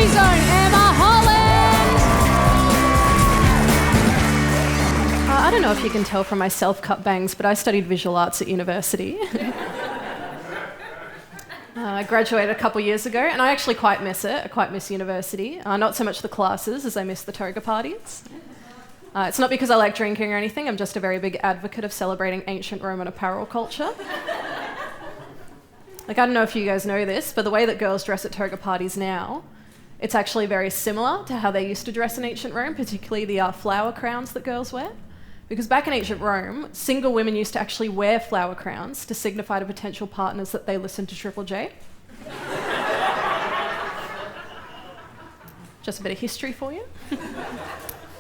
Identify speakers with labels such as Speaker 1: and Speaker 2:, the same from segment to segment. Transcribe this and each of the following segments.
Speaker 1: Comedy Zone, Emma Holland. I don't know if you can tell from my self-cut bangs, but I studied visual arts at university. I graduated a couple years ago, and I actually quite miss it. I quite miss university. Not so much the classes as I miss the toga parties. It's not because I like drinking or anything. I'm just a very big advocate of celebrating ancient Roman apparel culture. Like, I don't know if you guys know this, but the way that girls dress at toga parties now, it's actually very similar to how they used to dress in ancient Rome, particularly the flower crowns that girls wear. Because back in ancient Rome, single women used to actually wear flower crowns to signify to potential partners that they listened to Triple J. Just a bit of history for you.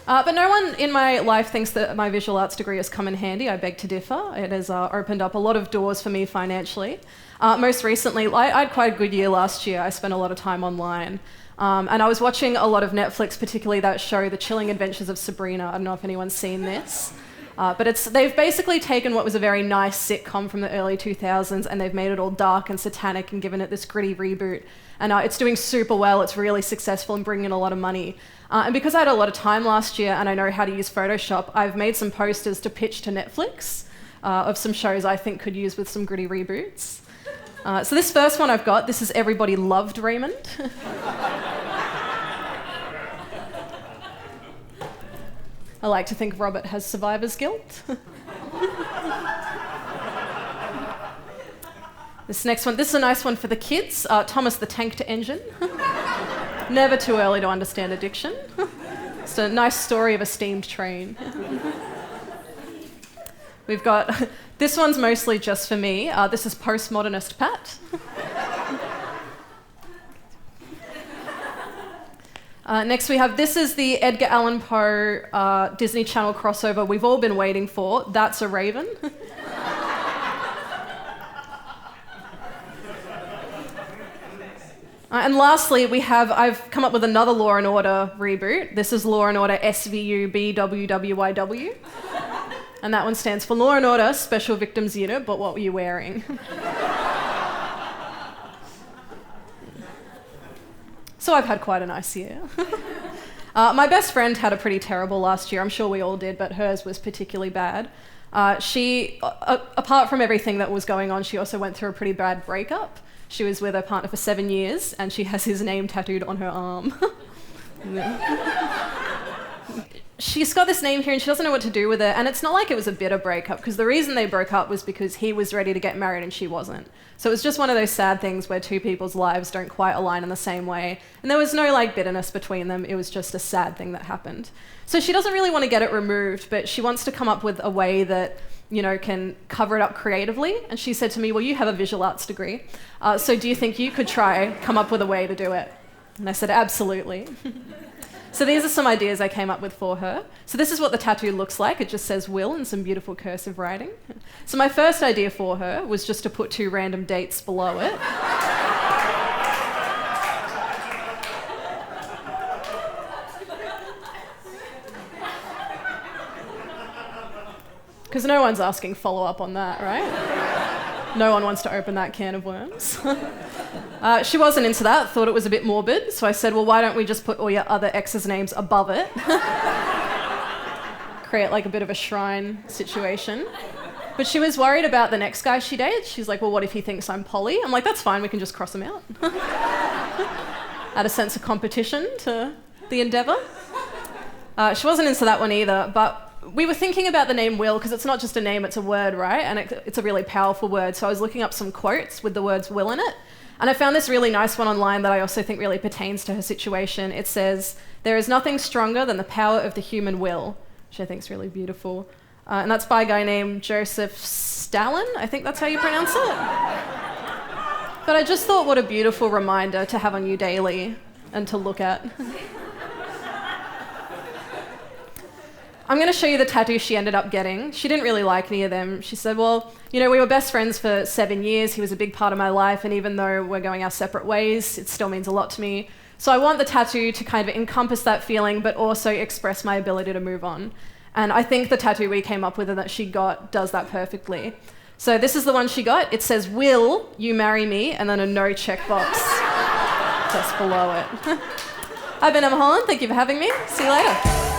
Speaker 1: But no one in my life thinks that my visual arts degree has come in handy. I beg to differ. It has opened up a lot of doors for me financially. Most recently, I had quite a good year last year. I spent a lot of time online. And I was watching a lot of Netflix, particularly that show, The Chilling Adventures of Sabrina. I don't know if anyone's seen this. But they've basically taken what was a very nice sitcom from the early 2000s and they've made it all dark and satanic and given it this gritty reboot. And it's doing super well. It's really successful and bringing in a lot of money. And because I had a lot of time last year and I know how to use Photoshop, I've made some posters to pitch to Netflix of some shows I think could use with some gritty reboots. So this first one I've got, this is Everybody Loved Raymond. I like to think Robert has survivor's guilt. This next one, this is a nice one for the kids. Thomas the Tank Engine. Never too early to understand addiction. It's a nice story of a steamed train. We've got, this one's mostly just for me. This is Postmodernist Pat. Next we have, this is the Edgar Allan Poe Disney Channel crossover we've all been waiting for. That's a Raven. And lastly, I've come up with another Law & Order reboot. This is Law & Order SVU BWWYW. And that one stands for Law & Order Special Victims Unit, but what were you wearing? So I've had quite a nice year. My best friend had a pretty terrible last year. I'm sure we all did, but hers was particularly bad. She, apart from everything that was going on, she also went through a pretty bad breakup. She was with her partner for 7 years, and she has his name tattooed on her arm. She's got this name here, and she doesn't know what to do with it, and it's not like it was a bitter breakup, because the reason they broke up was because he was ready to get married and she wasn't. So it was just one of those sad things where two people's lives don't quite align in the same way, and there was no bitterness between them. It was just a sad thing that happened. So she doesn't really want to get it removed, but she wants to come up with a way that can cover it up creatively. And she said to me, well, you have a visual arts degree, so do you think you could come up with a way to do it? And I said, absolutely. So these are some ideas I came up with for her. So this is what the tattoo looks like. It just says Will in some beautiful cursive writing. So my first idea for her was just to put 2 random dates below it. Because no one's asking follow-up on that, right? No one wants to open that can of worms. She wasn't into that, thought it was a bit morbid, so I said, well, why don't we just put all your other exes' names above it? Create like a bit of a shrine situation. But she was worried about the next guy she dates. She's like, well, what if he thinks I'm poly? I'm like, that's fine, we can just cross him out. Add a sense of competition to the endeavour. She wasn't into that one either, but we were thinking about the name Will because it's not just a name, it's a word, right? And it's a really powerful word. So I was looking up some quotes with the words Will in it. And I found this really nice one online that I also think really pertains to her situation. It says, there is nothing stronger than the power of the human will, which I think is really beautiful. And that's by a guy named Joseph Stalin. I think that's how you pronounce it. But I just thought what a beautiful reminder to have on you daily and to look at. I'm going to show you the tattoo she ended up getting. She didn't really like any of them. She said, well, we were best friends for 7 years. He was a big part of my life. And even though we're going our separate ways, it still means a lot to me. So I want the tattoo to kind of encompass that feeling, but also express my ability to move on. And I think the tattoo we came up with and that she got does that perfectly. So this is the one she got. It says, will you marry me? And then a no checkbox just below it. I've been Emma Holland. Thank you for having me. See you later.